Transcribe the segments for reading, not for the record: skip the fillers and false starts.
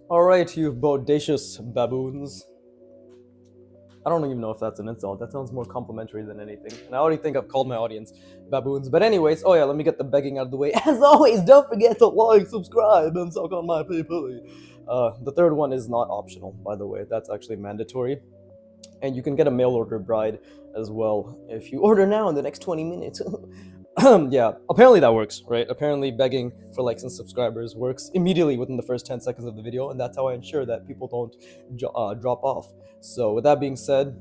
Alright, you bodacious baboons. I don't even know if that's an insult. That sounds more complimentary than anything. And I already think I've called my audience baboons. But anyways, oh yeah, let me get the begging out of the way. As always, don't forget to like, subscribe, and suck on my people. The third one is not optional, by the way. That's actually mandatory. And you can get a mail order bride as well if you order now in the next 20 minutes. Yeah, apparently that works, right? Apparently begging for likes and subscribers works immediately within the first 10 seconds of the video, and that's how I ensure that people don't drop off. So with that being said,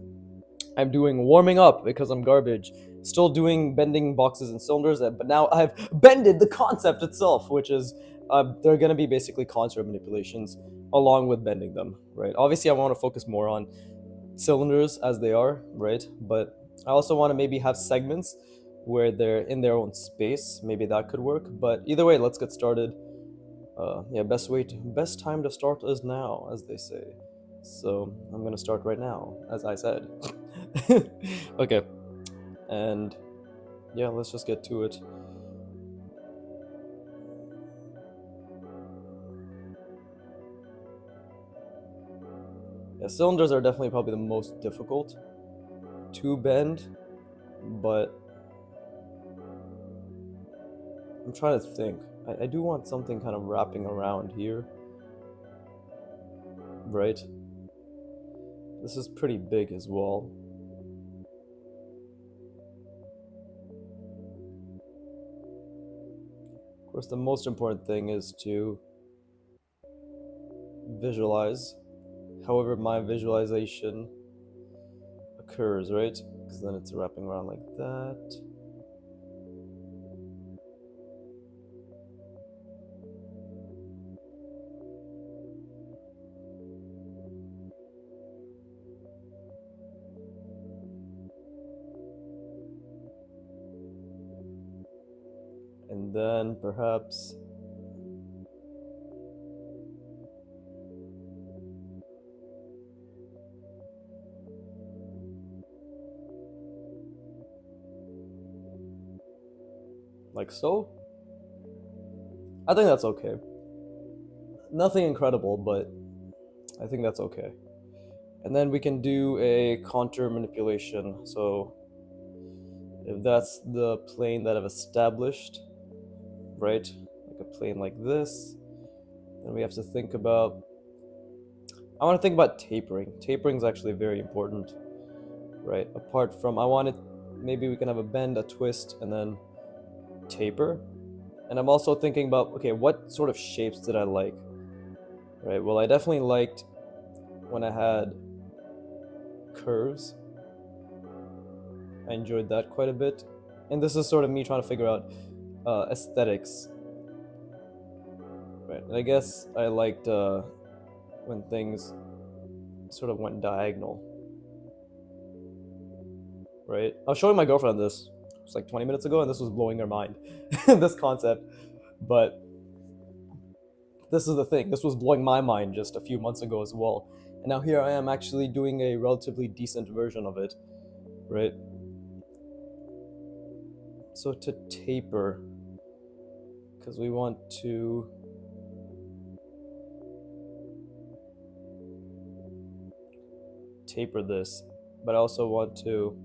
I'm doing warming up because I'm garbage. Still doing bending boxes and cylinders, but now I've bended the concept itself, which is they're going to be basically contour manipulations along with bending them, right? Obviously, I want to focus more on cylinders as they are, right? But I also want to maybe have segments where they're in their own space. Maybe that could work. But either way, let's get started. Yeah, best time to start is now, as they say. So I'm gonna start right now, as I said. Okay, and yeah, let's just get to it. Yeah, cylinders are definitely probably the most difficult to bend, but I'm trying to think. I do want something kind of wrapping around here, right? This is pretty big as well. Of course, the most important thing is to visualize however my visualization occurs, right? Because then it's wrapping around like that. And then perhaps like so. I think that's okay. Nothing incredible, but I think that's okay. And then we can do a contour manipulation. So if that's the plane that I've established, right? Like a plane like this, then we have to think about, I want to think about tapering. Tapering is actually very important, right? Apart from, I want it, maybe we can have a bend, a twist, and then taper. And I'm also thinking about, okay, what sort of shapes did I like? Right, well, I definitely liked when I had curves. I enjoyed that quite a bit. And this is sort of me trying to figure out aesthetics. Right, and I guess I liked when things sort of went diagonal. Right, I was showing my girlfriend this. It was like 20 minutes ago, and this was blowing her mind. This concept. But this is the thing. This was blowing my mind just a few months ago as well. And now here I am actually doing a relatively decent version of it. Right? So to taper, because we want to taper this, but I also want to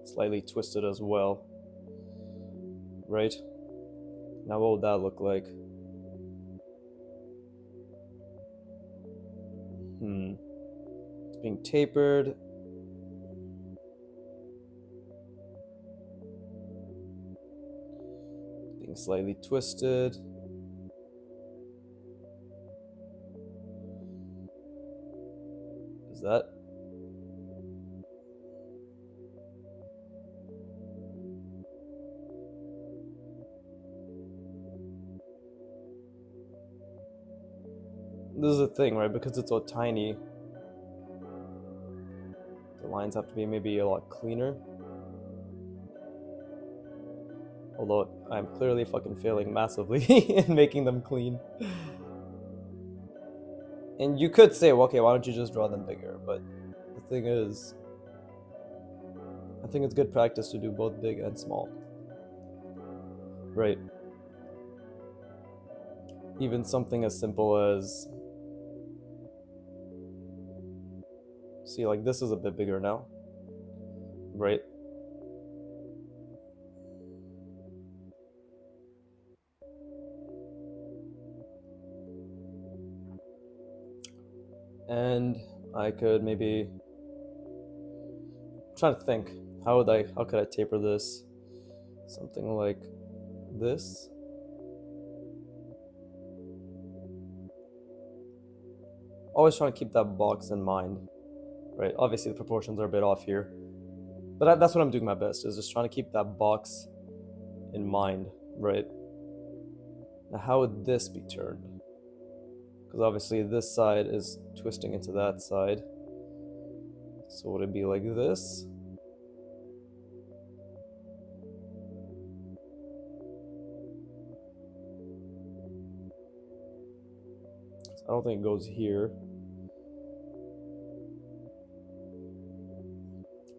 slightly twist it as well, right? Now what would that look like? It's being tapered. Being slightly twisted. Is that? This is the thing, right? Because it's so tiny, the lines have to be maybe a lot cleaner. Although I'm clearly fucking failing massively in making them clean. And you could say, well, okay, why don't you just draw them bigger? But the thing is, I think it's good practice to do both big and small. Right. even something as simple as, see, like this is a bit bigger now, right? And I could maybe, I'm trying to think, how could I taper this? Something like this. Always trying to keep that box in mind, right? Obviously the proportions are a bit off here, but that's what I'm doing my best, is just trying to keep that box in mind, right? Now how would this be turned? Because obviously this side is twisting into that side. So would it be like this? I don't think it goes here.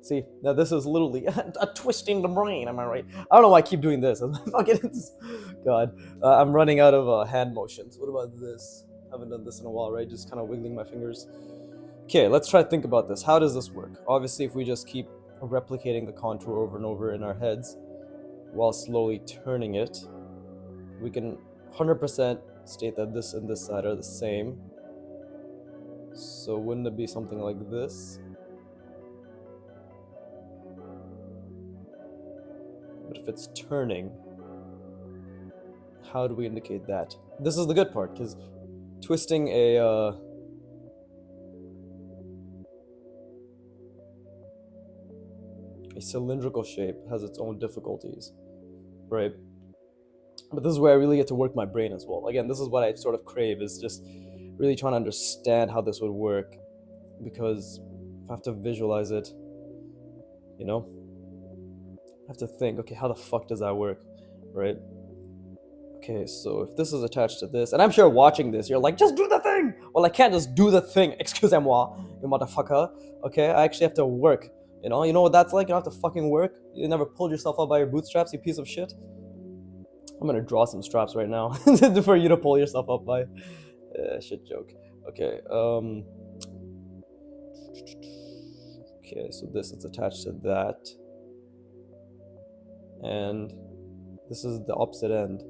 See, now this is literally a twisting the brain, am I right? I don't know why I keep doing this. God, I'm running out of hand motions. What about this? Haven't done this in a while, right? Just kind of wiggling my fingers. Okay, let's try to think about this. How does this work? Obviously, if we just keep replicating the contour over and over in our heads while slowly turning it, we can 100% state that this and this side are the same. So wouldn't it be something like this? But if it's turning, how do we indicate that? This is the good part, because twisting a cylindrical shape has its own difficulties, right? But this is where I really get to work my brain as well. Again, this is what I sort of crave, is just really trying to understand how this would work, because if I have to visualize it, you know, I have to think, okay, how the fuck does that work, right? Okay, so if this is attached to this, and I'm sure watching this, you're like, just do the thing! Well, I can't just do the thing, excusez-moi, you motherfucker, okay? I actually have to work, you know what that's like? You don't have to fucking work? You never pulled yourself up by your bootstraps, you piece of shit? I'm gonna draw some straps right now for you to pull yourself up by. Shit joke. Okay, okay, so this is attached to that. And this is the opposite end.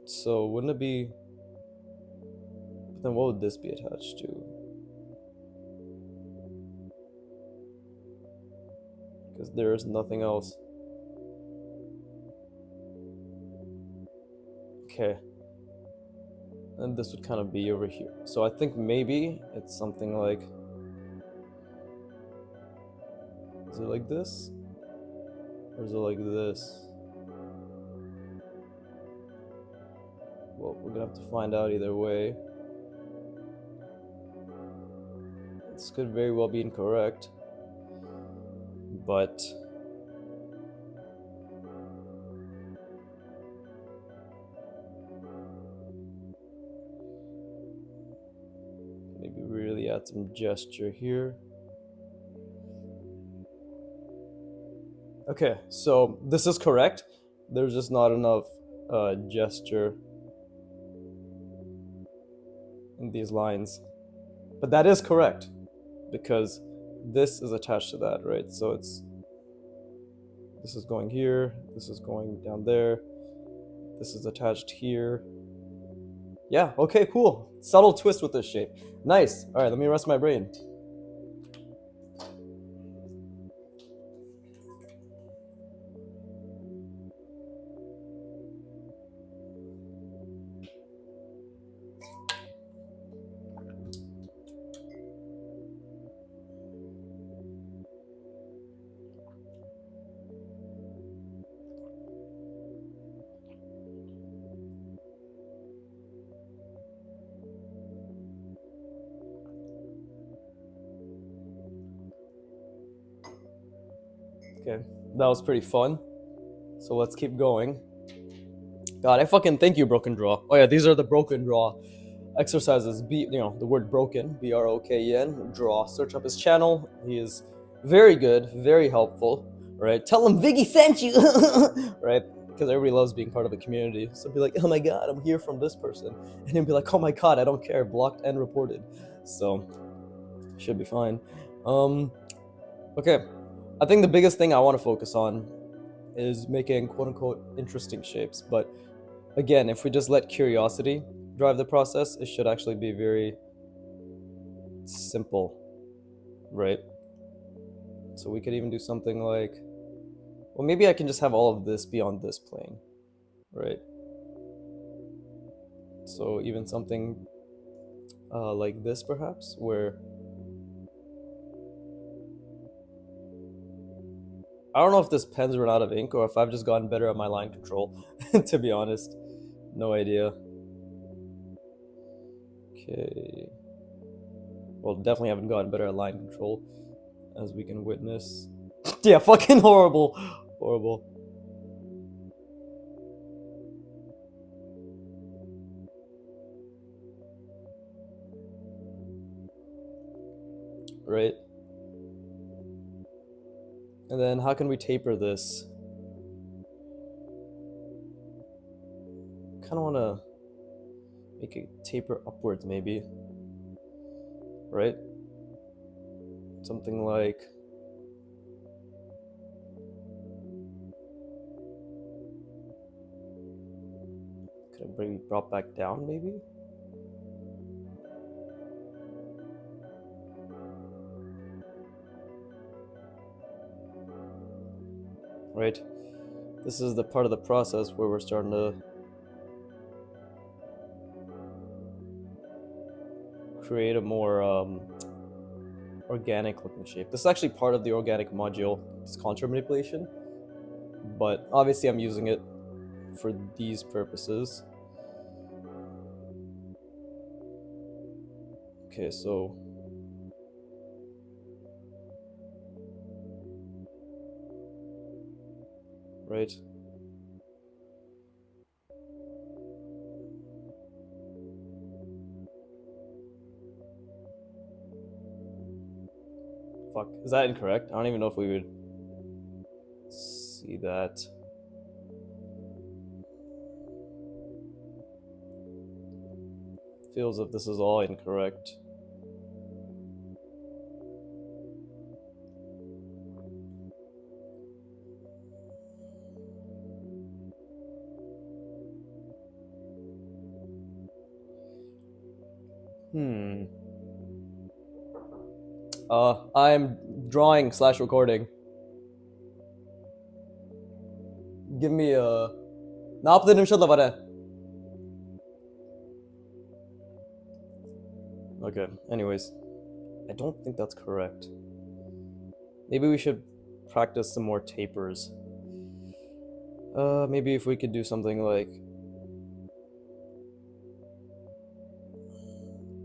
So wouldn't it be, then what would this be attached to? Because there is nothing else. Okay. And this would kind of be over here. So I think maybe it's something like, is it like this? Or is it like this? Well, we're gonna have to find out either way. This could very well be incorrect, but maybe really add some gesture here. Okay, so this is correct. There's just not enough gesture in these lines. But that is correct, because this is attached to that, right? So this is going here, this is going down there, this is attached here. Yeah, okay, cool. Subtle twist with this shape. Nice. All right, let me rest my brain. Okay, that was pretty fun. So let's keep going. God, I fucking thank you, Broken Draw. Oh yeah, these are the Broken Draw exercises. The word broken, BROKEN, draw. Search up his channel. He is very good, very helpful. right? Tell them Viggy sent you, right? Because everybody loves being part of a community. So be like, oh my god, I'm here from this person, and then be like, oh my god, I don't care, blocked and reported. So should be fine. Okay, I think the biggest thing I want to focus on is making quote unquote interesting shapes. But again, if we just let curiosity drive the process, it should actually be very simple, right? So we could even do something like, well, maybe I can just have all of this be on this plane, right? So even something like this, perhaps, where I don't know if this pen's run out of ink or if I've just gotten better at my line control, to be honest. No idea. Okay. Well, definitely haven't gotten better at line control, as we can witness. Yeah, fucking horrible. Horrible. Right? And then how can we taper this? Kind of want to make it taper upwards, maybe. Right? Something like... Could it be brought back down, maybe? Right? This is the part of the process where we're starting to create a more organic looking shape. This is actually part of the organic module. It's contour manipulation, but obviously I'm using it for these purposes. Okay, so right. Fuck, is that incorrect? I don't even know if we would see that. Feels as if this is all incorrect. I'm drawing / recording. Give me a 40 நிமிஷத்துல வரேன். Okay, anyways. I don't think that's correct. Maybe we should practice some more tapers. Maybe if we could do something like...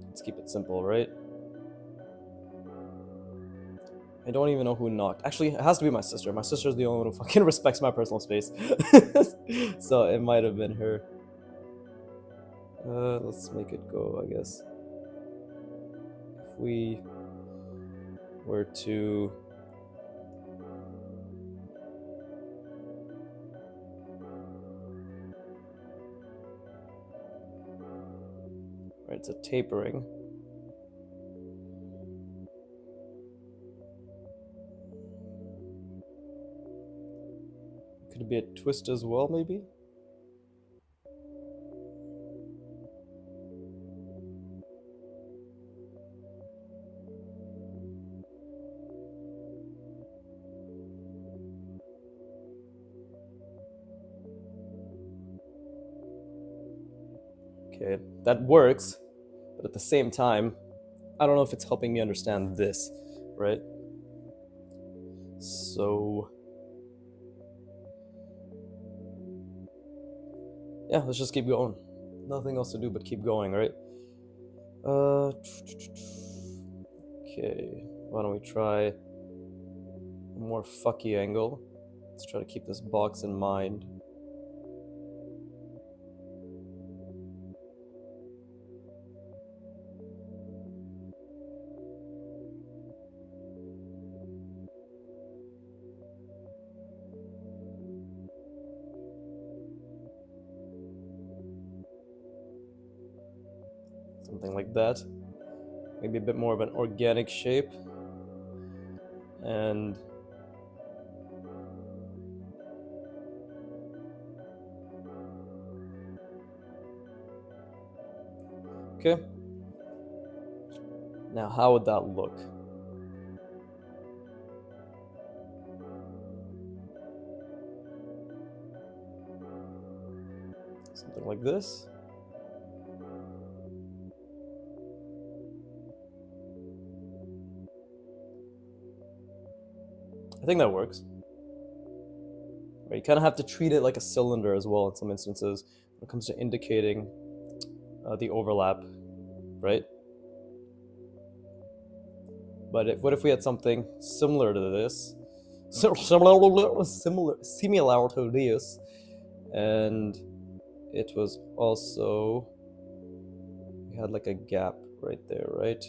Let's keep it simple, right? I don't even know who knocked. Actually, it has to be my sister. My sister's the only one who fucking respects my personal space. So it might have been her. Let's make it go, I guess. If we were to... Right, it's a tapering. Could it be a twist as well, maybe? Okay, that works, but at the same time, I don't know if it's helping me understand this, right? So... yeah, let's just keep going. Nothing else to do but keep going, right? Okay, why don't we try a more fucky angle? Let's try to keep this box in mind. Something like that. Maybe a bit more of an organic shape. And okay. Now, how would that look? Something like this. I think that works. Right, you kind of have to treat it like a cylinder as well in some instances when it comes to indicating the overlap, right? But what if we had something similar to this, similar to this, and it was also, we had like a gap right there, right?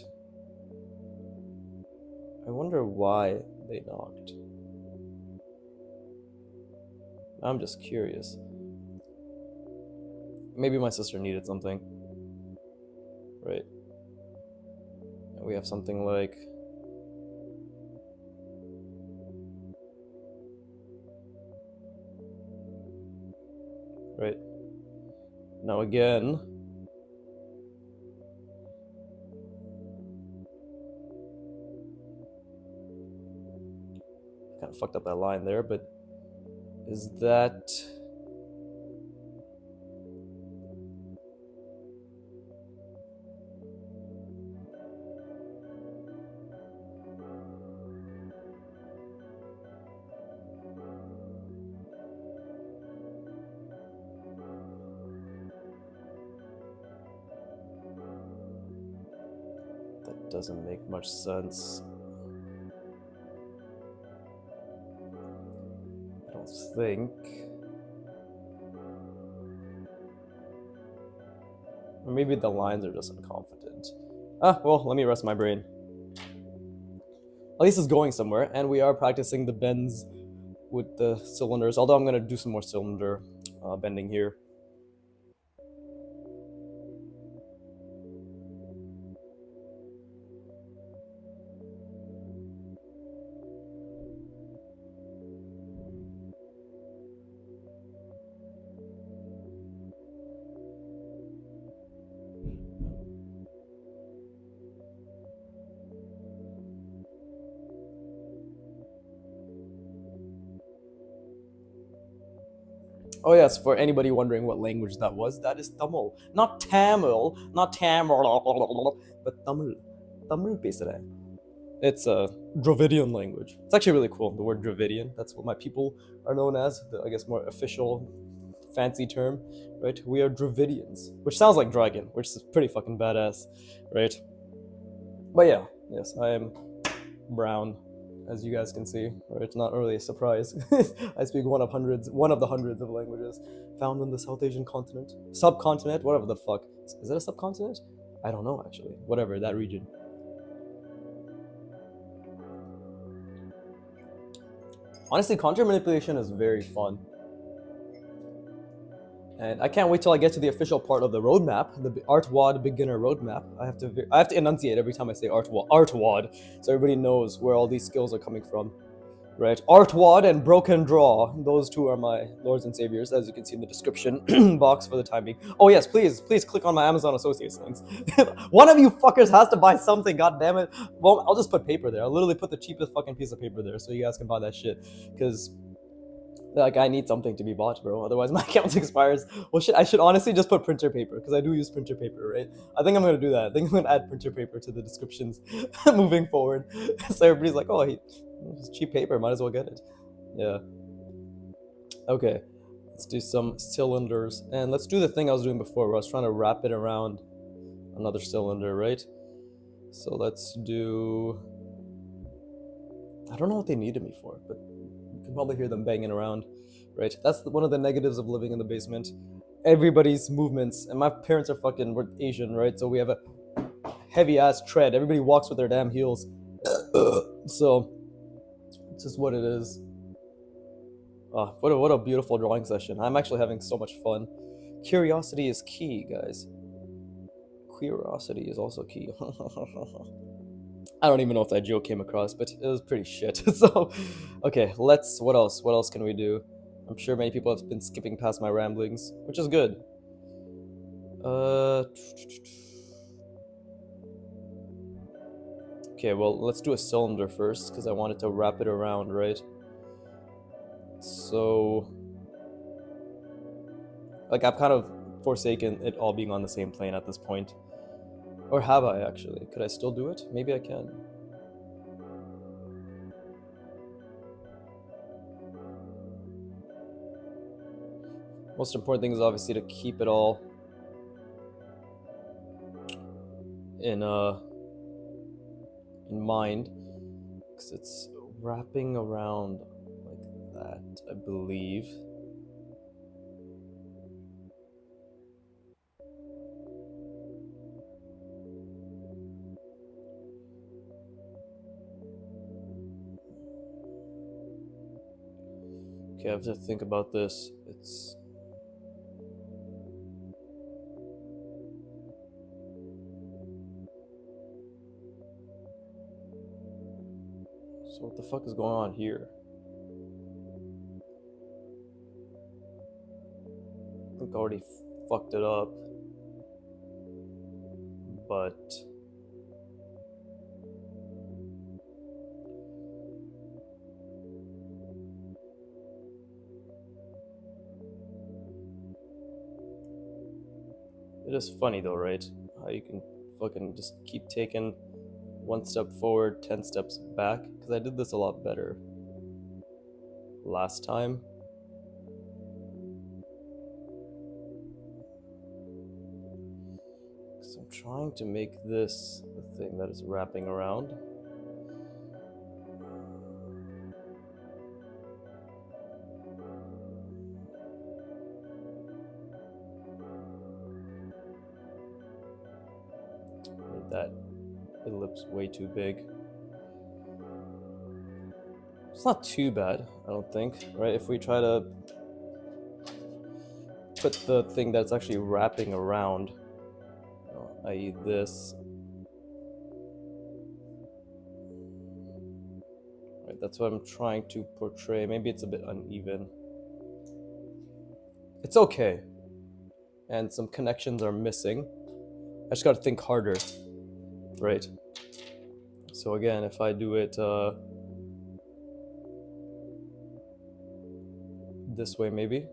I wonder why they knocked. I'm just curious. Maybe my sister needed something, right? And we have something like, right? Now again, kind of fucked up that line there, but is that, that doesn't make much sense. I don't think. Or maybe the lines are just unconfident. Well, let me rest my brain. At least it's going somewhere, and we are practicing the bends with the cylinders, although I'm going to do some more cylinder bending here. Oh yes, for anybody wondering what language that was, that is Tamil. Not Tamil, not Tamil, but Tamil. Tamil pesare. It's a Dravidian language. It's actually really cool, the word Dravidian. That's what my people are known as, the, I guess, more official, fancy term, right? We are Dravidians, which sounds like dragon, which is pretty fucking badass, right? But yeah, yes, I am brown, as you guys can see, or it's not really a surprise. I speak one of the hundreds of languages found in the South Asian continent, subcontinent, whatever the fuck. Is it a subcontinent? I don't know actually. Whatever, that region. Honestly, contour manipulation is very fun. And I can't wait till I get to the official part of the roadmap, the Artwad beginner roadmap. I have to enunciate every time I say Artwad, so everybody knows where all these skills are coming from, right? Artwad and Broken Draw, those two are my lords and saviors, as you can see in the description box for the time being. Oh yes, please click on my Amazon Associates links. One of you fuckers has to buy something, god damn it. Well, I'll just put paper there. I'll literally put the cheapest fucking piece of paper there, so you guys can buy that shit, because like, I need something to be bought, bro. Otherwise, my account expires. Well, shit, I should honestly just put printer paper, because I do use printer paper, right? I think I'm going to do that. I think I'm going to add printer paper to the descriptions moving forward. So everybody's like, oh, it's cheap paper. Might as well get it. Yeah. Okay. Let's do some cylinders. And let's do the thing I was doing before, where I was trying to wrap it around another cylinder, right? So let's do... I don't know what they needed me for, but you can probably hear them banging around, right? That's one of the negatives of living in the basement. Everybody's movements, and my parents are we're Asian, right? So we have a heavy ass tread. Everybody walks with their damn heels. So it's just what it is. Oh, what a beautiful drawing session. I'm actually having so much fun. Curiosity is key, guys. Curiosity is also key. I don't even know if that joke came across, but it was pretty shit. So, okay, let's. What else? What else can we do? I'm sure many people have been skipping past my ramblings, which is good. Okay, well, let's do a cylinder first, because I wanted to wrap it around, right? So, like, I've kind of forsaken it all being on the same plane at this point. Or have I, actually? Could I still do it? Maybe I can. Most important thing is obviously to keep it all in mind, because it's wrapping around like that, I believe. Okay, I have to think about this. It's so what the fuck is going on here? I think I already fucked it up, but it is funny though, right? How you can fucking just keep taking one step forward, 10 steps back, because I did this a lot better last time. Because I'm trying to make this the thing that is wrapping around. Made that ellipse way too big. It's not too bad, I don't think, right? If we try to put the thing that's actually wrapping around, i.e. this, right? That's what I'm trying to portray. Maybe it's a bit uneven. It's okay. And some connections are missing. I just gotta think harder, right? So again, if I do it this way, maybe.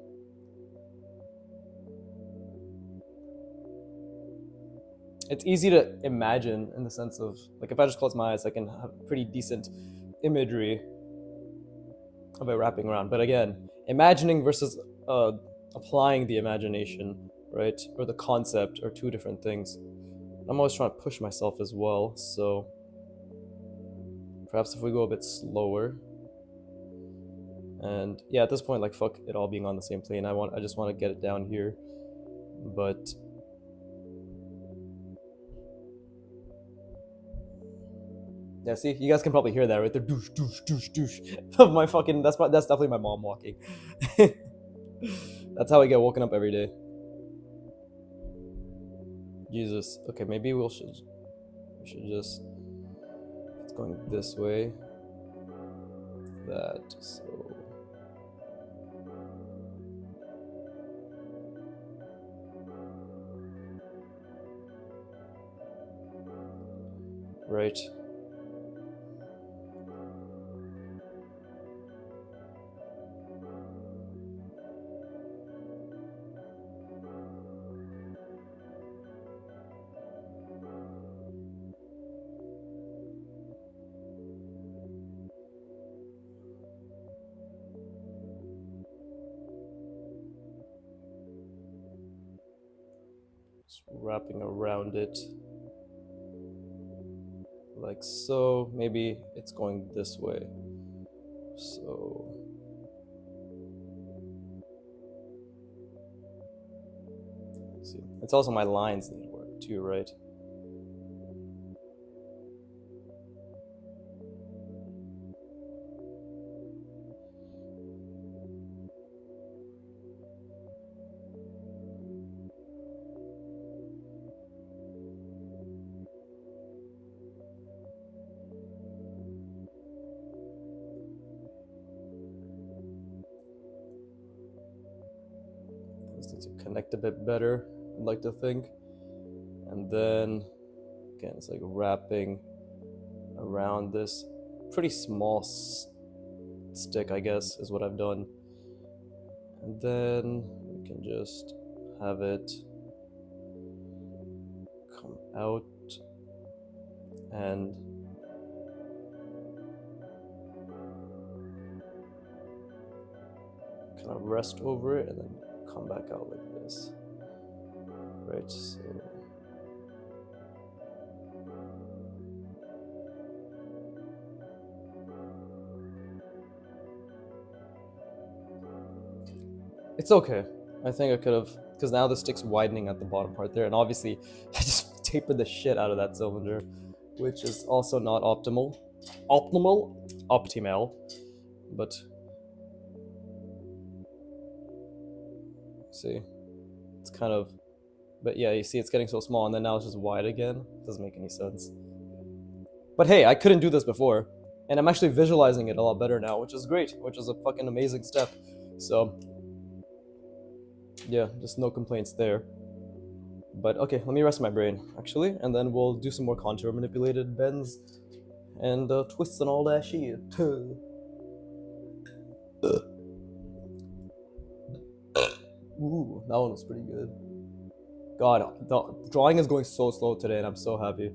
It's easy to imagine in the sense of, like, if I just close my eyes, I can have pretty decent imagery of it wrapping around. But again, imagining versus applying the imagination, right, or the concept are two different things. I'm always trying to push myself as well, so perhaps if we go a bit slower. And yeah, at this point, like, fuck it all being on the same plane. I just want to get it down here, but yeah, see, you guys can probably hear that right there. Douche, douche, douche, douche. Of my fucking. That's definitely my mom walking. That's how I get woken up every day. Jesus. Okay, maybe we should just. It's going this way. That so. Right. Just wrapping around it. Like so. Maybe it's going this way. So. Let's see. It's also my lines need work too, right? Just need to connect a bit better, I'd like to think. And then, again, it's like wrapping around this pretty small stick, I guess, is what I've done. And then we can just have it come out and kind of rest over it and then come back out like this. Right, so it's okay. I think I could have, because now the stick's widening at the bottom part there, and obviously I just tapered the shit out of that cylinder, which is also not optimal. Optimal, but see, it's kind of, but yeah, you see it's getting so small, and then now it's just wide again. Doesn't make any sense. But hey, I couldn't do this before, and I'm actually visualizing it a lot better now, which is great, which is a fucking amazing step. So yeah, just no complaints there. But okay, let me rest my brain, actually, and then we'll do some more contour manipulated bends and twists and all that shit. Ooh, that one was pretty good. God, the drawing is going so slow today, and I'm so happy.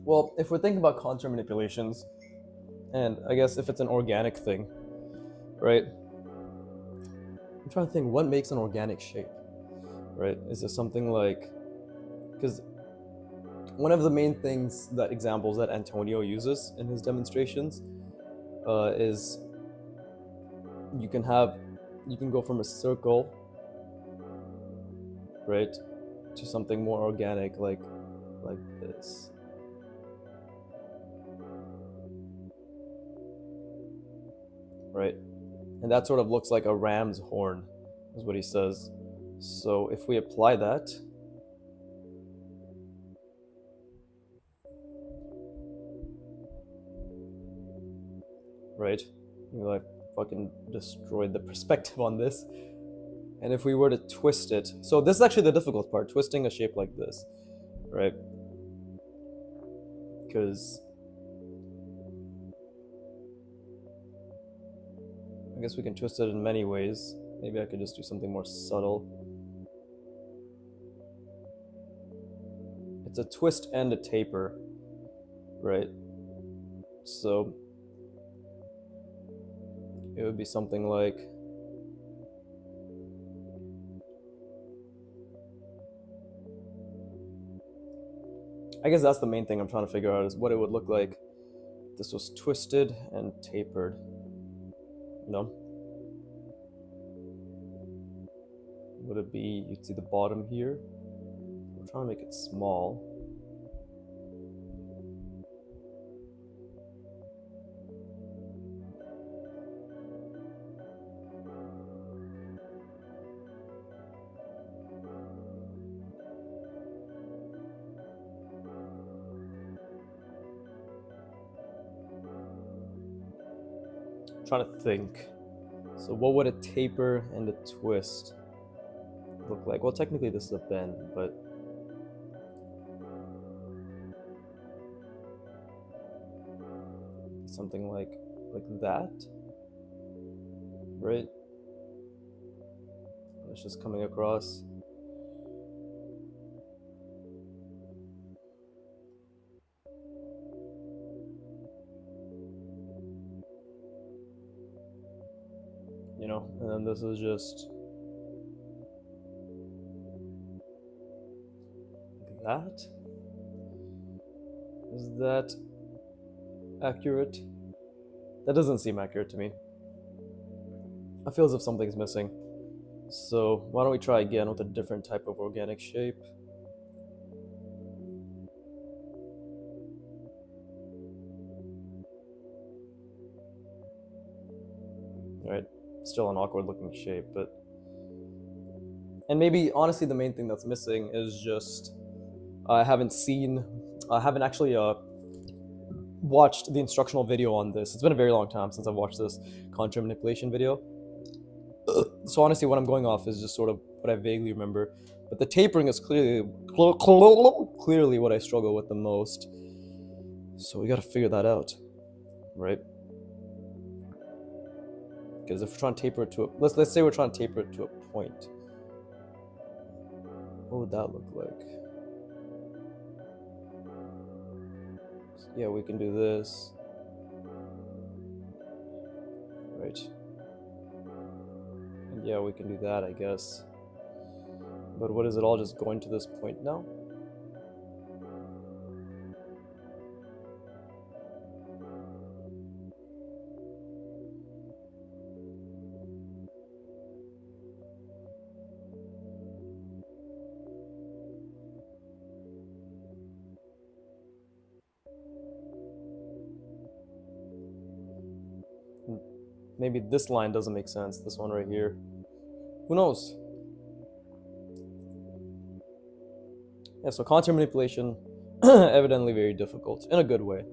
Well, if we're thinking about contour manipulations, and I guess if it's an organic thing, right? I'm trying to think what makes an organic shape, right? Is it something like, because one of the main things that examples that Antonio uses in his demonstrations is you can go from a circle, right, to something more organic like this. Right? And that sort of looks like a ram's horn, is what he says. So if we apply that, right? I fucking destroyed the perspective on this. And if we were to twist it, so this is actually the difficult part, twisting a shape like this, right? Because I guess we can twist it in many ways. Maybe I could just do something more subtle. It's a twist and a taper, right? So it would be something like, I guess that's the main thing I'm trying to figure out, is what it would look like if this was twisted and tapered, you know? Would it be, you'd see the bottom here? I'm trying to make it small. Trying to think. So what would a taper and a twist look like? Well, technically this is a bend, but something like that, right? It's just coming across. You know, and then this is just like that. Is that accurate? That doesn't seem accurate to me. I feel as if something's missing. So why don't we try again with a different type of organic shape? still an awkward looking shape, but. And maybe, honestly, the main thing that's missing is just I haven't actually watched the instructional video on this. It's been a very long time since I've watched this contour manipulation video. So honestly, what I'm going off is just sort of what I vaguely remember. But the tapering is clearly what I struggle with the most. So we got to figure that out, right? Because if we're trying to taper it to a, let's say we're trying to taper it to a point. What would that look like? Yeah, we can do this. Right. And yeah, we can do that, I guess. But what is it all just going to this point now? Maybe this line doesn't make sense, this one right here. Who knows? Yeah, so contour manipulation, evidently very difficult, in a good way.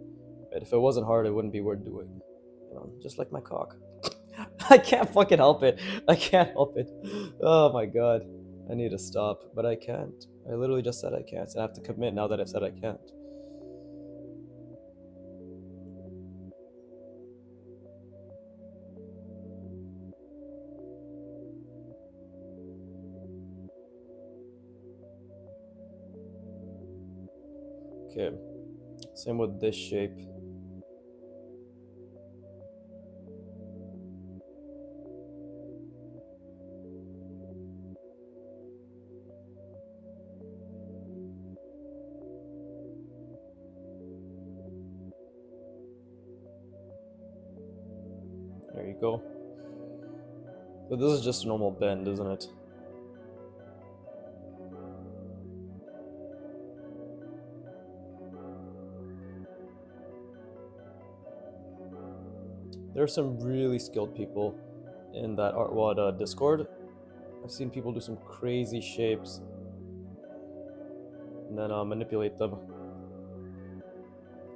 Right? If it wasn't hard, it wouldn't be worth doing. You know, just like my cock. I can't fucking help it. I can't help it. Oh my god. I need to stop, but I can't. I literally just said I can't, and I have to commit now that I've said I can't. Okay, same with this shape. There you go. But this is just a normal bend, isn't it? There are some really skilled people in that ArtWad Discord. I've seen people do some crazy shapes and then manipulate them.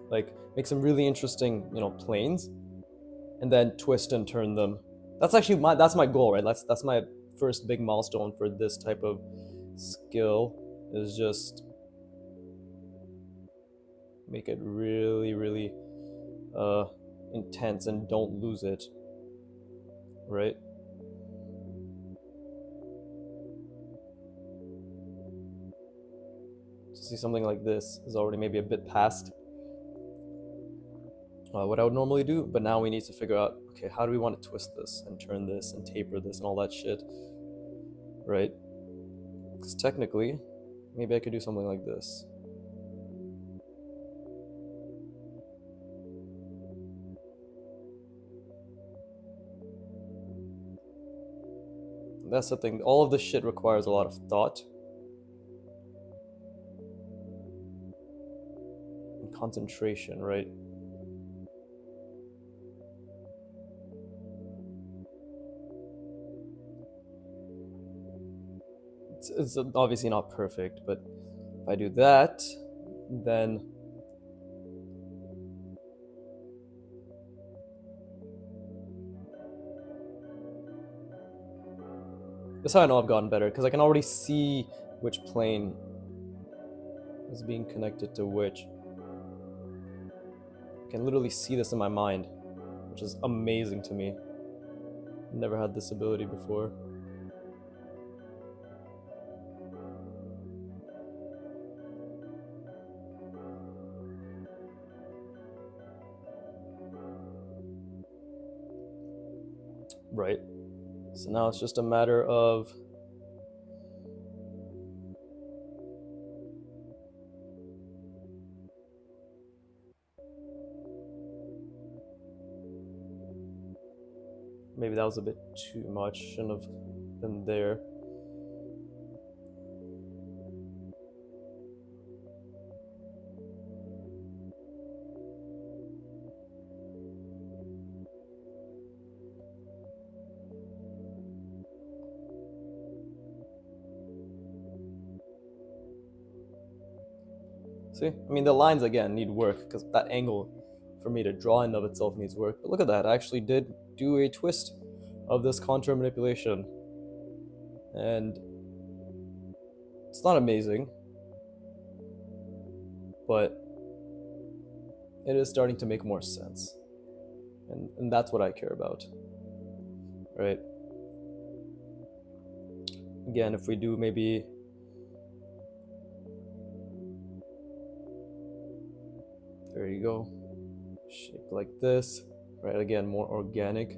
Like, make some really interesting, planes, and then twist and turn them. That's actually that's my goal, right? That's my first big milestone for this type of skill, is just make it really, really intense and don't lose it, right? See, something like this is already maybe a bit past what I would normally do, but now we need to figure out, okay, how do we want to twist this and turn this and taper this and all that shit, right? Because technically, maybe I could do something like this. That's the thing, all of this shit requires a lot of thought and concentration, right? It's obviously not perfect, but if I do that, then that's how I know I've gotten better, because I can already see which plane is being connected to which. I can literally see this in my mind, which is amazing to me. Never had this ability before. Right. So now it's just a matter of maybe that was a bit too much, shouldn't have been there. See? I mean, the lines, again, need work, because that angle, for me to draw in of itself, needs work. But look at that, I actually did do a twist of this contour manipulation. And it's not amazing, but it is starting to make more sense. And that's what I care about. Right? Again, if we do maybe... There you go. Shape like this. Right, again, more organic.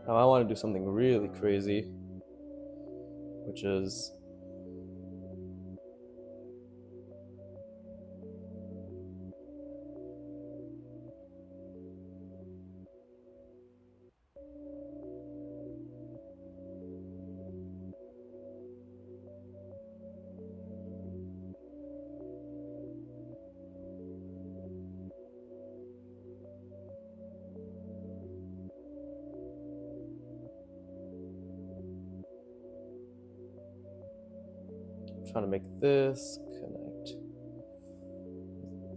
Now I want to do something really crazy, which is trying to make this connect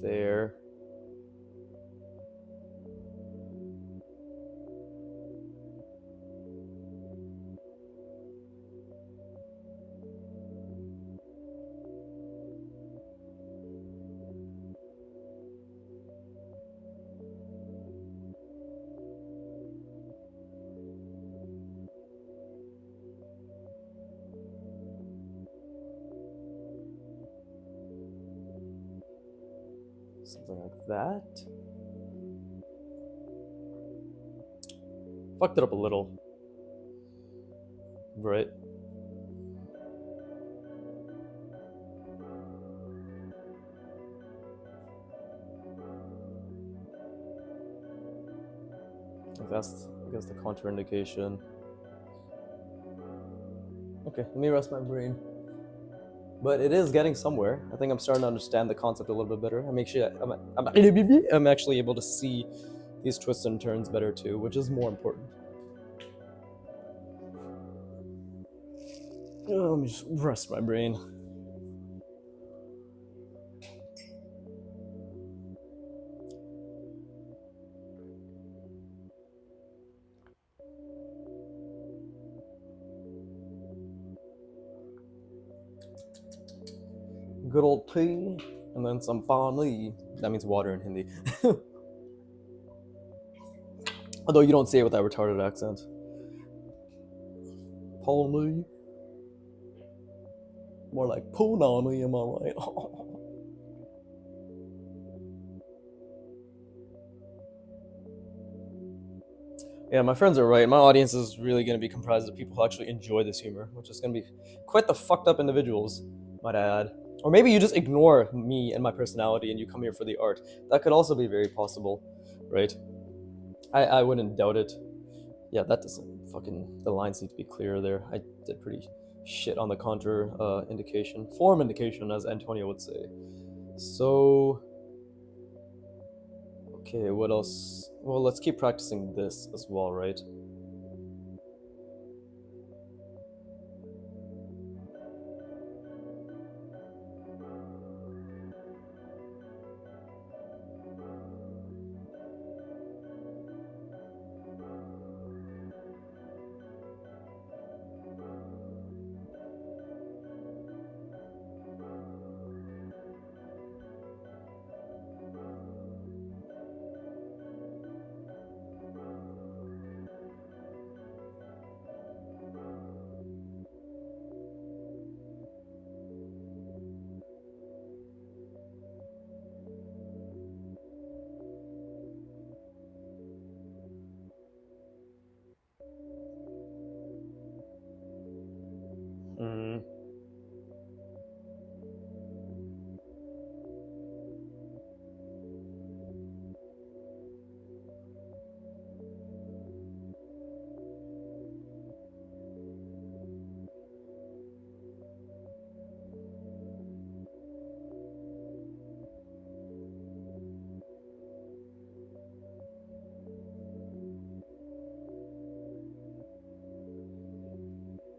there. Something like that. Fucked it up a little. Right? That's, I guess, the contour indication. Okay, let me rest my brain. But it is getting somewhere. I think I'm starting to understand the concept a little bit better. I'm actually able to see these twists and turns better too, which is more important. Let me just rest my brain. Good old tea, and then some pani. That means water in Hindi. Although you don't say it with that retarded accent. Pani. More like punani, am I right? Yeah, my friends are right. My audience is really going to be comprised of people who actually enjoy this humor, which is going to be quite the fucked up individuals, might I add. Or maybe you just ignore me and my personality and you come here for the art. That could also be very possible, right? I wouldn't doubt it. Yeah, that doesn't fucking... The lines need to be clearer there. I did pretty shit on the contour indication. Form indication, as Antonio would say. So... Okay, what else? Well, let's keep practicing this as well, right?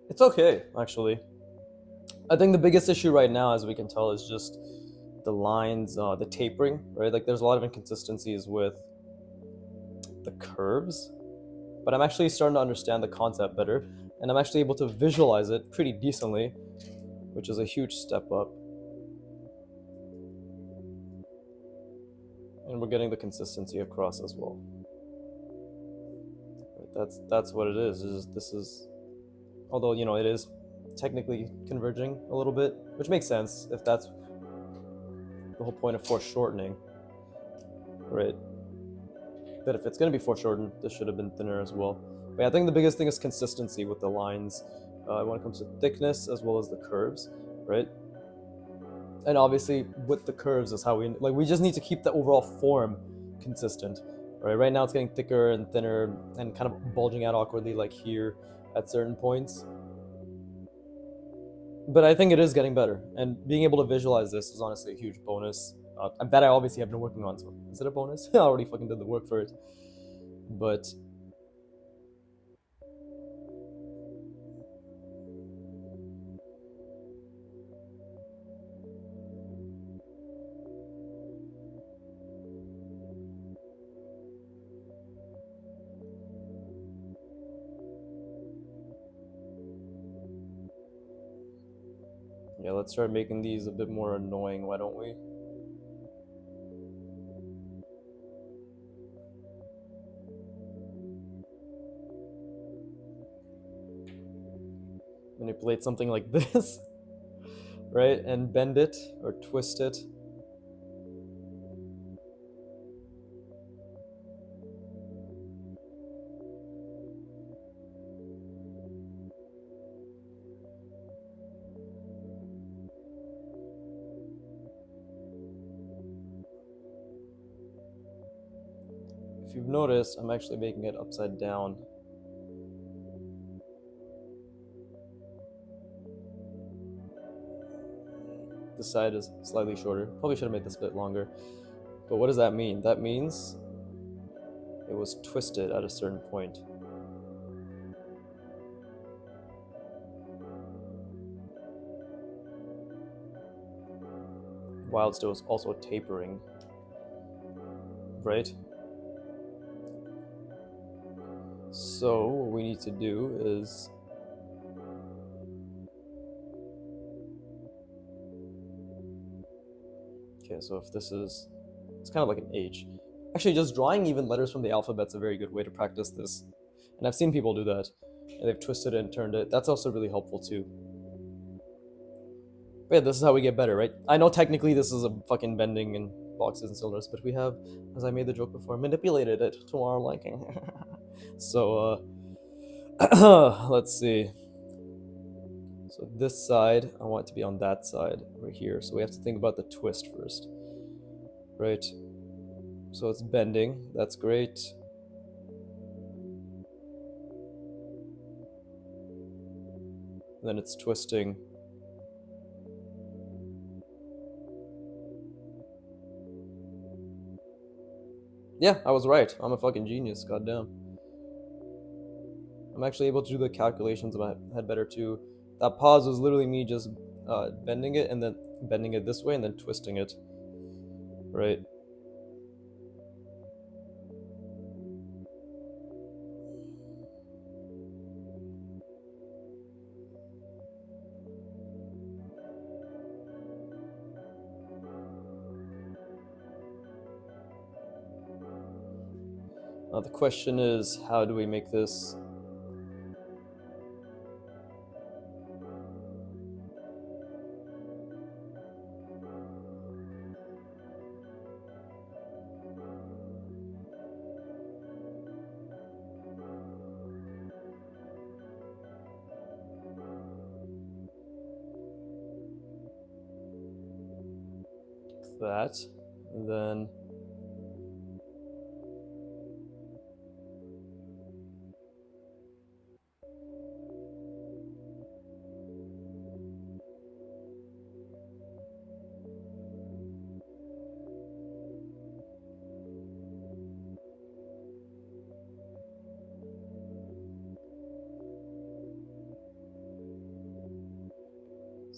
It's okay, actually. I think the biggest issue right now, as we can tell, is just the lines, the tapering, right? Like there's a lot of inconsistencies with the curves, but I'm actually starting to understand the concept better, and I'm actually able to visualize it pretty decently, which is a huge step up. And we're getting the consistency across as well. That's what it is. This is, although it is technically converging a little bit, which makes sense if that's the whole point of foreshortening, right? But if it's going to be foreshortened, this should have been thinner as well. But yeah, I think the biggest thing is consistency with the lines when it comes to thickness as well as the curves, right? And obviously with the curves is how we just need to keep the overall form consistent, right? Right now it's getting thicker and thinner and kind of bulging out awkwardly like here at certain points. But I think it is getting better, and being able to visualize this is honestly a huge bonus. That I obviously have been working on. So is it a bonus? I already fucking did the work for it. But yeah, let's start making these a bit more annoying. Why don't we? Manipulate something like this, right? And bend it or twist it. If you've noticed, I'm actually making it upside down. This side is slightly shorter. Probably should have made this a bit longer. But what does that mean? That means it was twisted at a certain point. Whilst it was also tapering, right? So what we need to do is okay, so if this is, it's kind of like an H. Actually, just drawing even letters from the alphabet's a very good way to practice this. And I've seen people do that. And they've twisted it and turned it. That's also really helpful too. But yeah, this is how we get better, right? I know technically this is a fucking bending and boxes and cylinders, but we have, as I made the joke before, manipulated it to our liking. So, let's see. So this side, I want it to be on that side right here. So we have to think about the twist first, right? So it's bending. That's great. Then it's twisting. Yeah, I was right. I'm a fucking genius. Goddamn. I'm actually able to do the calculations in my head better too. That pause was literally me just bending it and then bending it this way and then twisting it. Right. Now the question is, how do we make this? That, and then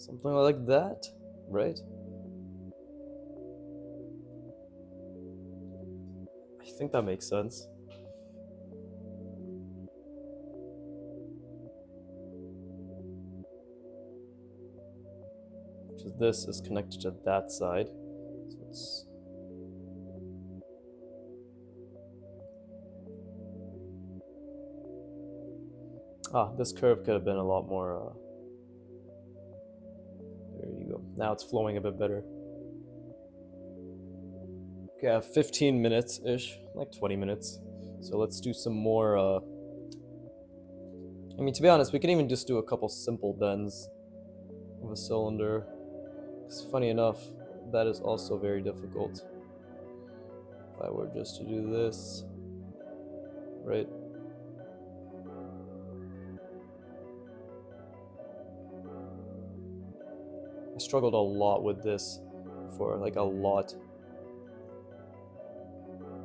Something like that, right? I think that makes sense. Because this is connected to that side. So it's this curve could have been a lot more. There you go. Now it's flowing a bit better. Okay, I have 15 minutes ish, like 20 minutes. So let's do some more. I mean, to be honest, we can even just do a couple simple bends of a cylinder. Because funny enough, that is also very difficult. If I were just to do this, right? I struggled a lot with this before, like a lot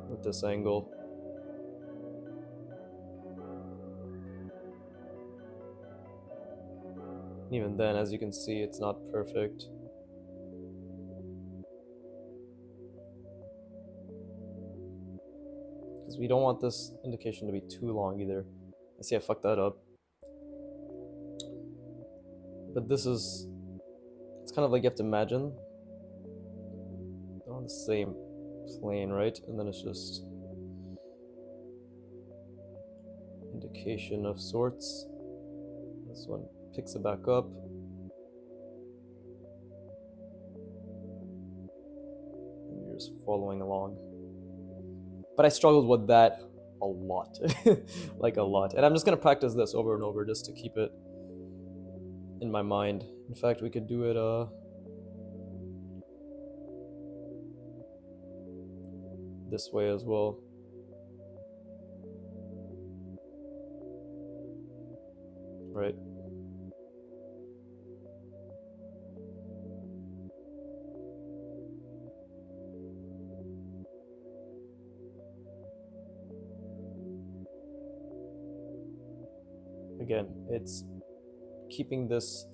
with this angle. Even then, as you can see, it's not perfect. Because we don't want this indication to be too long either. I see I fucked that up. But this is, it's kind of like you have to imagine they're on the same plane, right? And then it's just indication of sorts. This one picks it back up. And you're just following along. But I struggled with that a lot. Like a lot. And I'm just gonna practice this over and over just to keep it in my mind. In fact, we could do it this way as well. Right? Again, it's keeping this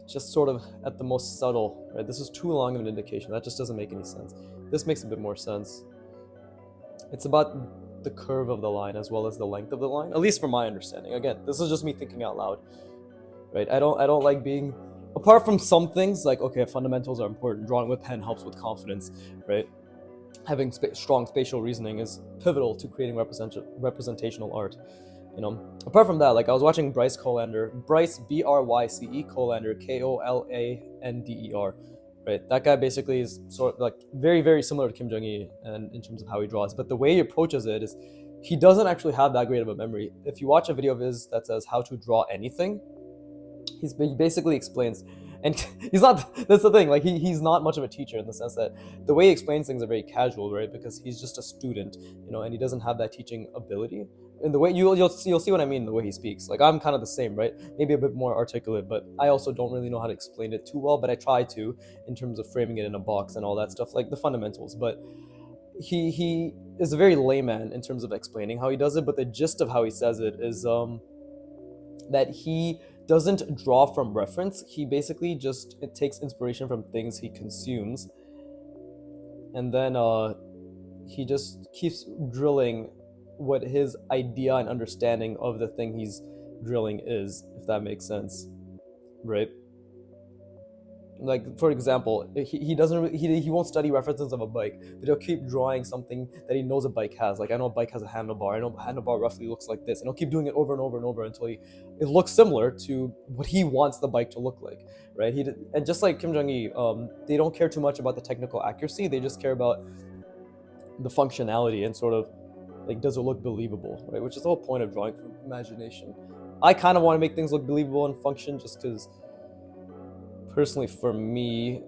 just sort of at the most subtle, right? This is too long of an indication. That just doesn't make any sense. This makes a bit more sense. It's about the curve of the line as well as the length of the line, at least from my understanding. Again, this is just me thinking out loud, right? I don't like being, apart from some things like, okay, fundamentals are important. Drawing with pen helps with confidence, right? Having strong spatial reasoning is pivotal to creating representational art. You know, apart from that, like I was watching Bryce Colander, Bryce Bryce Colander, Kolandder, right? That guy basically is sort of like very, very similar to Kim Jong-il and in terms of how he draws, but the way he approaches it is he doesn't actually have that great of a memory. If you watch a video of his that says how to draw anything, he basically explains, and he's not, that's the thing, like he's not much of a teacher in the sense that the way he explains things are very casual, right? Because he's just a student, you know, and he doesn't have that teaching ability. And the way you'll see what I mean in the way he speaks. Like I'm kind of the same, right? Maybe a bit more articulate, but I also don't really know how to explain it too well, but I try to in terms of framing it in a box and all that stuff, like the fundamentals. But he is a very layman in terms of explaining how he does it, but the gist of how he says it is that he doesn't draw from reference. He basically just takes inspiration from things he consumes, and then he just keeps drilling what his idea and understanding of the thing he's drilling is, if that makes sense, right? Like for example, he doesn't really, he won't study references of a bike, but he'll keep drawing something that he knows a bike has. Like I know a bike has a handlebar, I know a handlebar roughly looks like this, and he'll keep doing it over and over and over until it looks similar to what he wants the bike to look like, right? And just like Kim Jong-il, they don't care too much about the technical accuracy, they just care about the functionality and sort of like, does it look believable, right? Which is the whole point of drawing from imagination. I kind of want to make things look believable and function just because personally for me,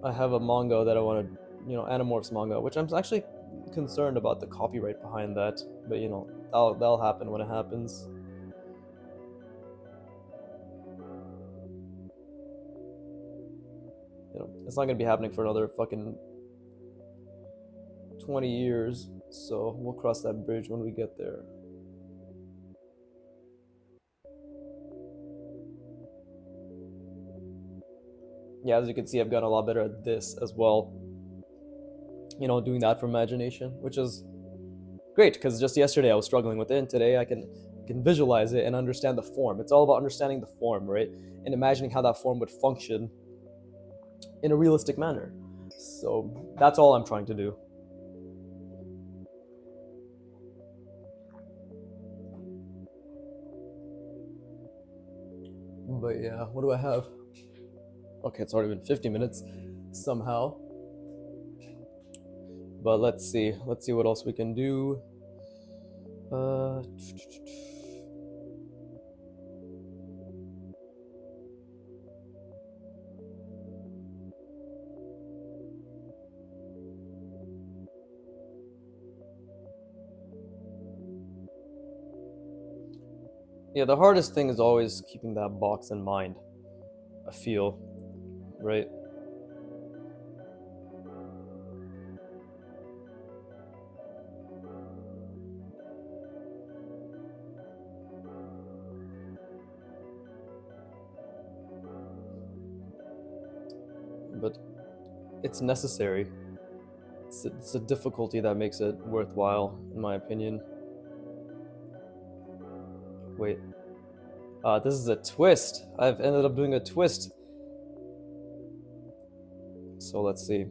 I have a manga that I want to, you know, Animorphs manga, which I'm actually concerned about the copyright behind that, but you know, that'll happen when it happens. You know, it's not gonna be happening for another fucking 20 years, so we'll cross that bridge when we get there. Yeah, as you can see, I've gotten a lot better at this as well. You know, doing that for imagination, which is great because just yesterday I was struggling with it, and today I can visualize it and understand the form. It's all about understanding the form, right? And imagining how that form would function in a realistic manner. So that's all I'm trying to do. But yeah, what do I have? Okay, it's already been 50 minutes somehow. But let's see. Let's see what else we can do. Uh, yeah, the hardest thing is always keeping that box in mind. I feel, right? But it's necessary. It's a difficulty that makes it worthwhile, in my opinion. Wait, this is a twist. I've ended up doing a twist. So let's see.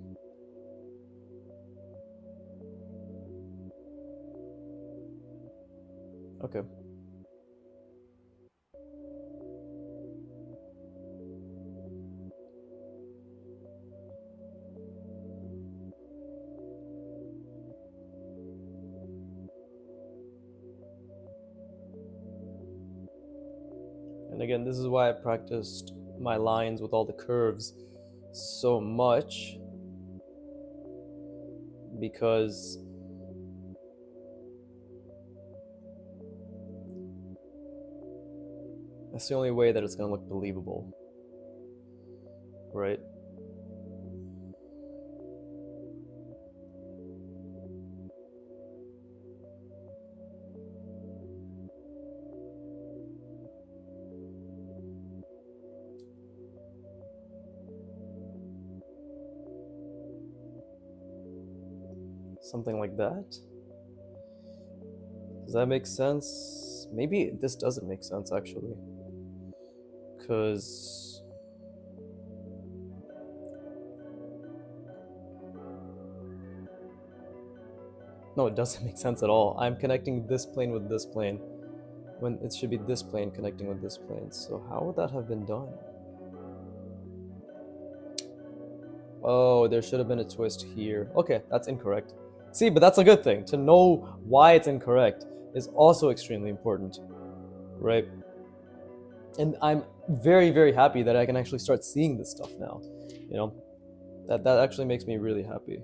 Okay. And again, this is why I practiced my lines with all the curves so much, because that's the only way that it's going to look believable, right? Something like that. Does that make sense? Maybe this doesn't make sense actually. Because no, it doesn't make sense at all. I'm connecting this plane with this plane when it should be this plane connecting with this plane. So how would that have been done? Oh, there should have been a twist here. Okay, that's incorrect. See, but that's a good thing. To know why it's incorrect is also extremely important, right? And I'm very, very happy that I can actually start seeing this stuff now. You know, that actually makes me really happy.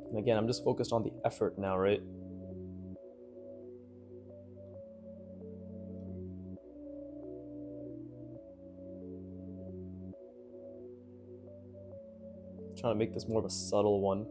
And again, I'm just focused on the effort now, right? Trying to make this more of a subtle one.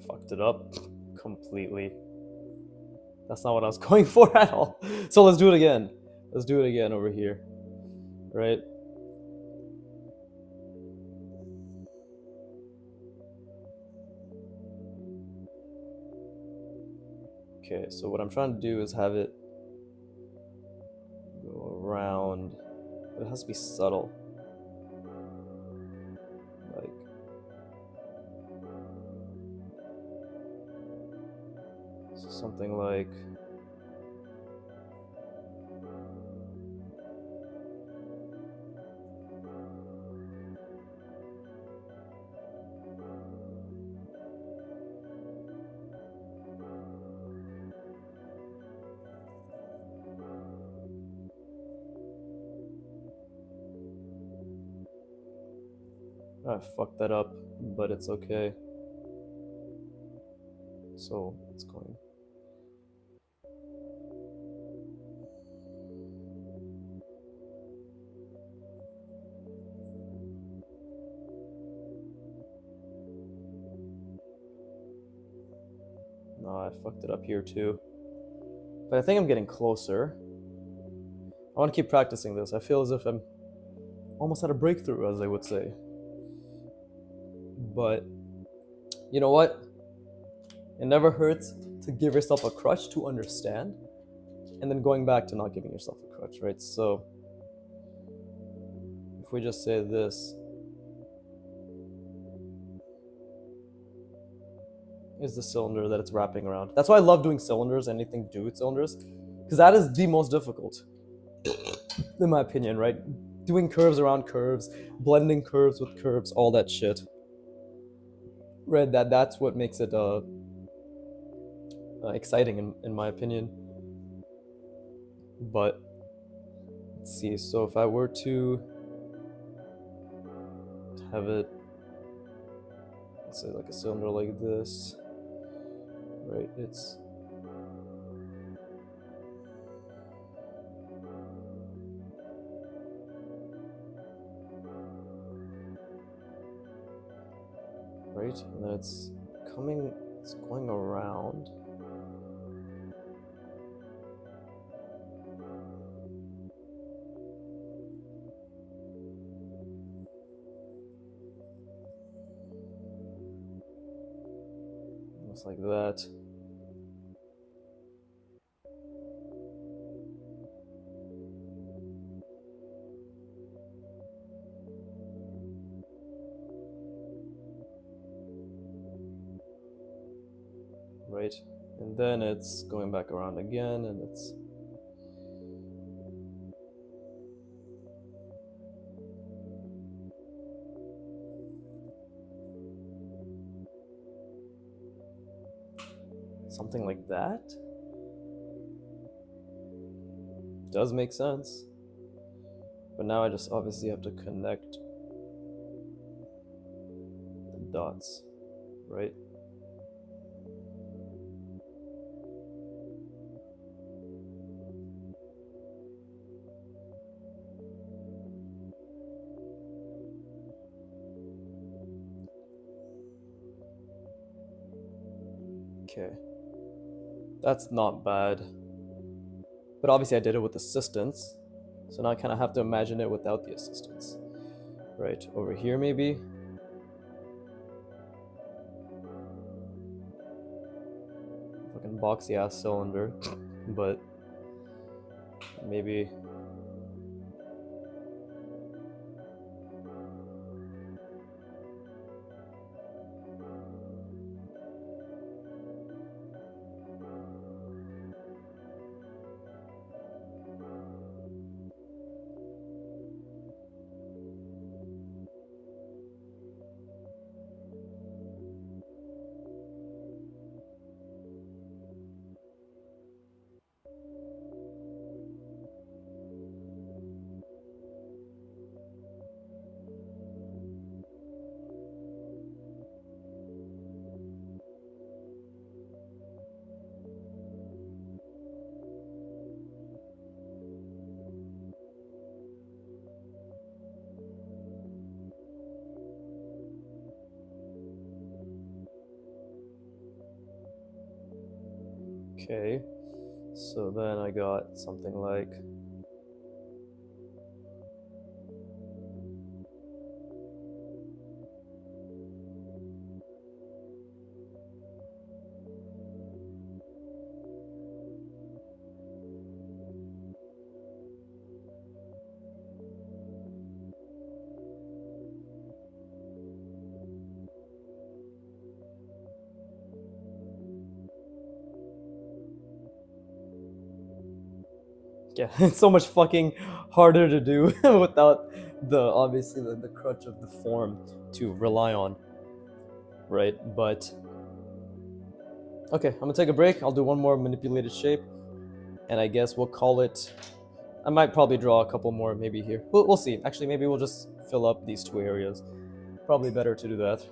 Fucked it up completely. That's not what I was going for at all. So let's do it again. Let's do it again over here, right? Okay, so what I'm trying to do is have it go around, but it has to be subtle. Like, so something like, I fucked that up, but it's okay. So it's going. No, I fucked it up here too. But I think I'm getting closer. I want to keep practicing this. I feel as if I'm almost at a breakthrough, as they would say. But you know what? It never hurts to give yourself a crutch to understand, and then going back to not giving yourself a crutch, right? So if we just say this is the cylinder that it's wrapping around. That's why I love doing cylinders, anything to do with cylinders, because that is the most difficult, in my opinion, right? Doing curves around curves, blending curves with curves, all that shit. Right, that's what makes it exciting in my opinion. But let's see, so if I were to have it, let's say like a cylinder like this, right, it's right, and then it's going around. Just like that. Right, and then it's going back around again, and it's something like that. Does make sense. But now I just obviously have to connect the dots, right? Okay. That's not bad. But obviously I did it with assistance. So now I kind of have to imagine it without the assistance. Right, over here maybe. Fucking boxy ass cylinder. But maybe. Okay. So then I got something like. Yeah, it's so much fucking harder to do without obviously the crutch of the form to rely on, right? But okay, I'm gonna take a break. I'll do one more manipulated shape, and I guess we'll call it. I might probably draw a couple more maybe here. We'll see. Actually, maybe we'll just fill up these two areas. Probably better to do that.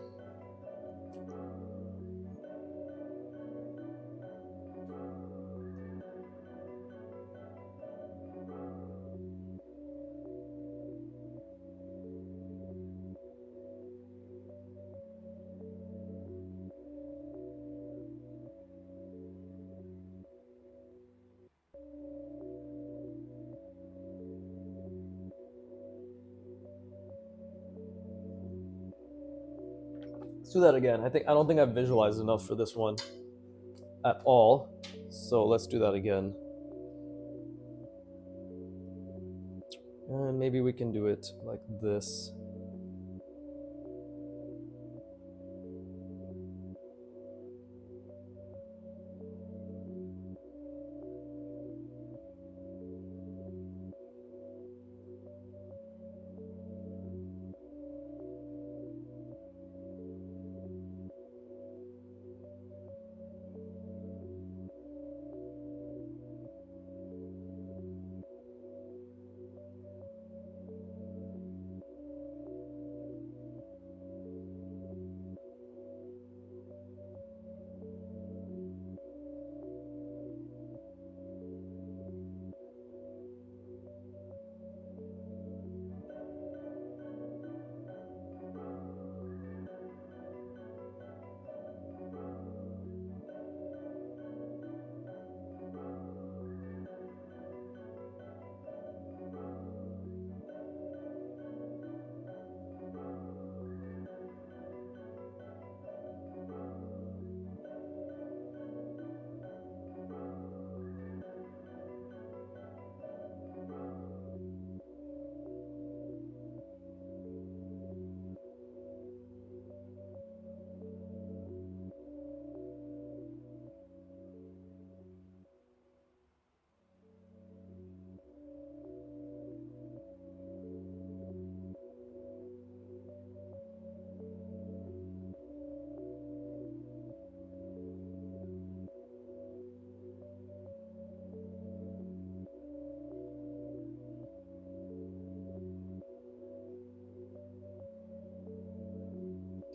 Let's do that again. I don't think I've visualized enough for this one at all. So let's do that again. And maybe we can do it like this.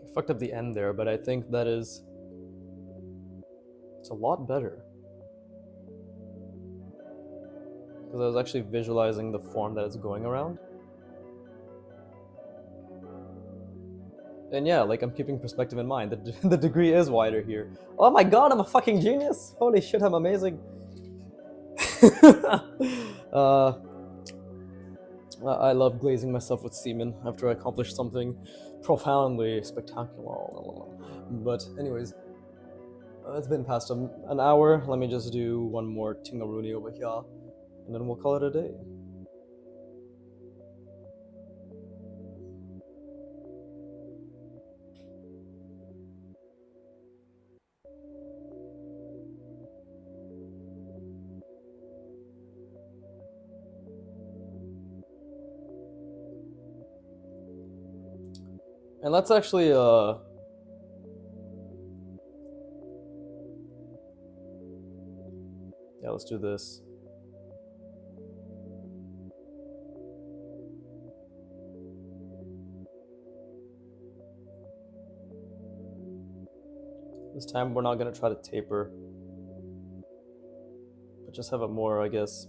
I fucked up the end there, but I think it's a lot better. Because I was actually visualizing the form that it's going around. And yeah, like I'm keeping perspective in mind. The degree is wider here. Oh my god, I'm a fucking genius! Holy shit, I'm amazing. I love glazing myself with semen after I accomplish something profoundly spectacular. But anyways, it's been past an hour. Let me just do one more tingaroony over here, and then we'll call it a day. And let's actually yeah, let's do this. This time we're not gonna try to taper, but just have a more, I guess,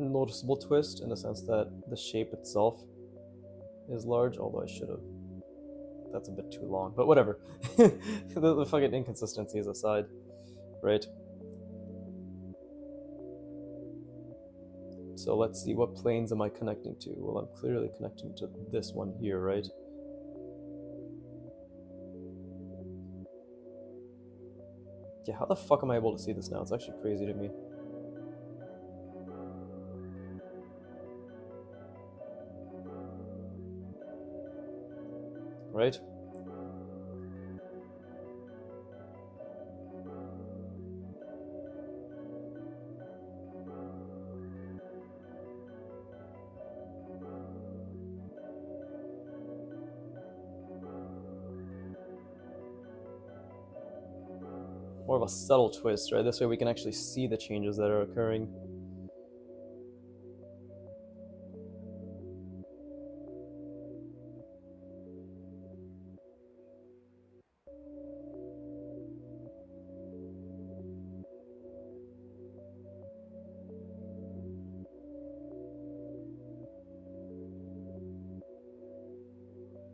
noticeable twist in the sense that the shape itself is large, although I should have. That's a bit too long, but whatever. the fucking inconsistencies aside, right? So let's see, what planes am I connecting to? Well, I'm clearly connecting to this one here, right? Yeah, how the fuck am I able to see this now? It's actually crazy to me. Right? More of a subtle twist, right? This way we can actually see the changes that are occurring.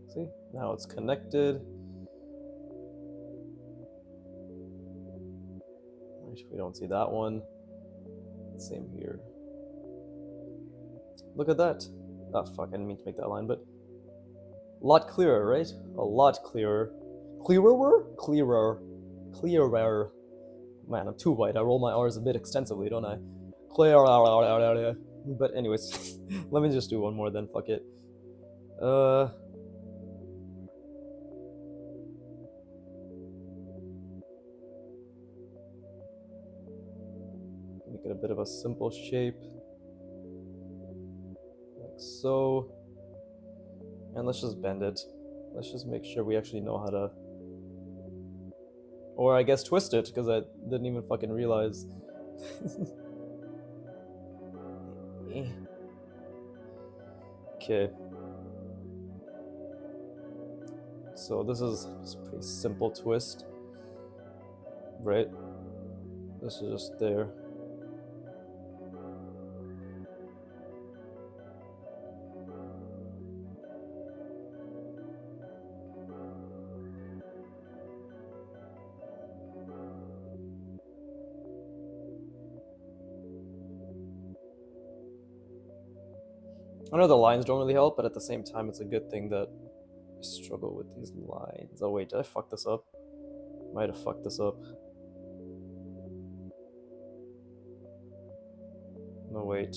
See, now it's connected. We don't see that one. Same here. Look at that. Oh fuck, I didn't mean to make that line, but a lot clearer, right? A lot clearer. Clearer? Clearer. Clearer. Man, I'm too white. I roll my R's a bit extensively, don't I? Clearer. But anyways, let me just do one more then, fuck it. Make it a bit of a simple shape. Like so. And let's just bend it. Let's just make sure we actually know how to... Or I guess twist it, because I didn't even fucking realize. Okay. So this is a pretty simple twist. Right? This is just there. I know the lines don't really help, but at the same time, it's a good thing that I struggle with these lines. Oh wait, did I fuck this up? Might have fucked this up. No, wait.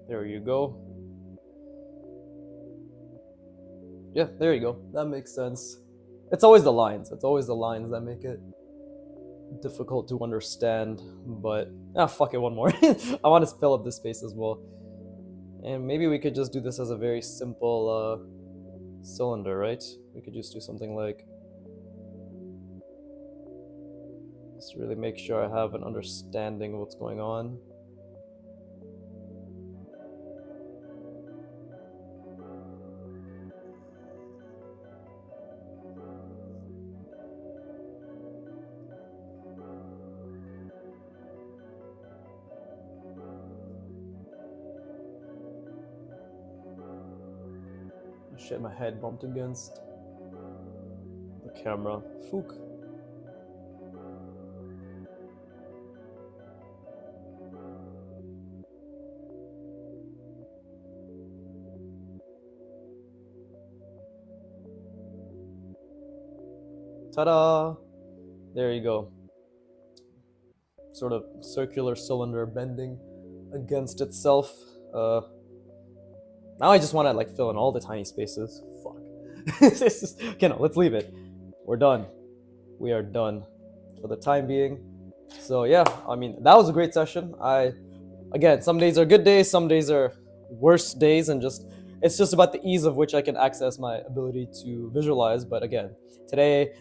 There you go. Yeah, there you go. That makes sense. It's always the lines. It's always the lines that make it difficult to understand. But fuck it, one more. I want to fill up this space as well. And maybe we could just do this as a very simple cylinder, right? We could just do something like... Just really make sure I have an understanding of what's going on. Shit, my head bumped against the camera. Fook. Ta-da! There you go. Sort of circular cylinder bending against itself. Now I just want to like fill in all the tiny spaces. Fuck. Okay, no, let's leave it. We're done. We are done for the time being. So yeah, I mean, that was a great session. Again, some days are good days, some days are worse days, and it's just about the ease of which I can access my ability to visualize. But again, today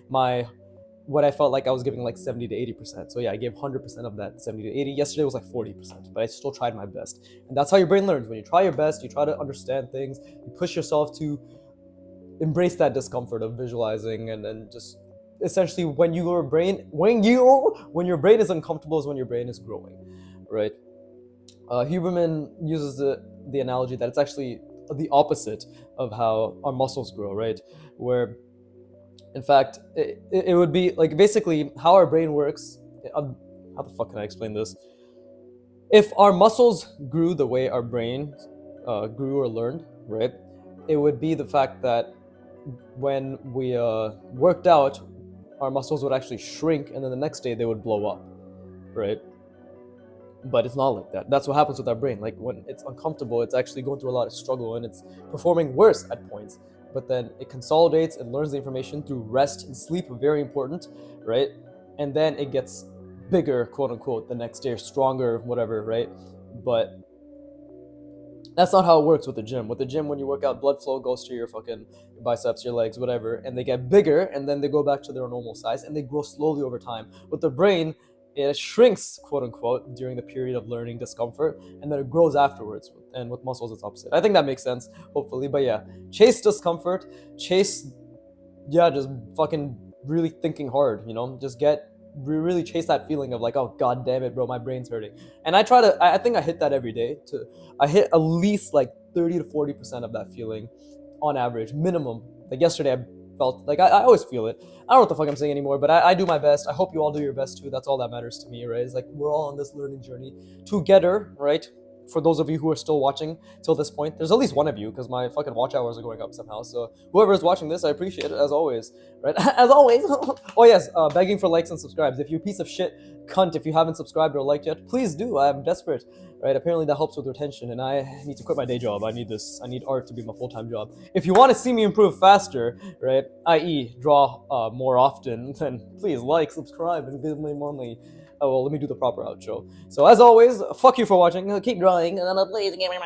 what I felt like I was giving like 70 to 80%. So yeah, I gave 100% of that 70 to 80. Yesterday was like 40%, but I still tried my best. And that's how your brain learns. When you try your best, you try to understand things, you push yourself to embrace that discomfort of visualizing, and just essentially when your brain is uncomfortable is when your brain is growing, right? Huberman uses the analogy that it's actually the opposite of how our muscles grow, right? Where in fact, it would be like basically how our brain works. How the fuck can I explain this? If our muscles grew the way our brain grew or learned, right? It would be the fact that when we worked out, our muscles would actually shrink, and then the next day they would blow up, right? But it's not like that. That's what happens with our brain. Like when it's uncomfortable, it's actually going through a lot of struggle, and it's performing worse at points. But then it consolidates and learns the information through rest and sleep, very important, right? And then it gets bigger, quote unquote, the next day, or stronger, whatever, right? But That's not how it works with the gym. With the gym, when you work out, blood flow goes to your fucking biceps, your legs, whatever, and they get bigger, and then they go back to their normal size, and they grow slowly over time. With the brain, it shrinks, quote unquote, during the period of learning discomfort, and then it grows afterwards. And with muscles, it's opposite. I think that makes sense, hopefully. But yeah, chase discomfort, chase, yeah, just fucking really thinking hard, just really chase that feeling of like, oh god damn it, bro, my brain's hurting. And I try to, I think I hit that every day. I hit at least like 30 to 40% of that feeling on average, minimum. Like yesterday, I felt like I always feel it. I don't know what the fuck I'm saying anymore, but I do my best. I hope you all do your best too. That's all that matters to me, right? It's like we're all on this learning journey together, right? For those of you who are still watching till this point, there's at least one of you, because my fucking watch hours are going up somehow. So whoever is watching this, I appreciate it as always, right? As always. Oh yes, begging for likes and subscribes. If you piece of shit cunt, if you haven't subscribed or liked yet, please do. I'm desperate, right? Apparently that helps with retention, and I need to quit my day job. I need this. I need art to be my full-time job. If you want to see me improve faster, right, i.e., draw more often, then please like, subscribe, and give me money. Oh, well, let me do the proper outro. So, as always, fuck you for watching. Keep drawing, and then please give me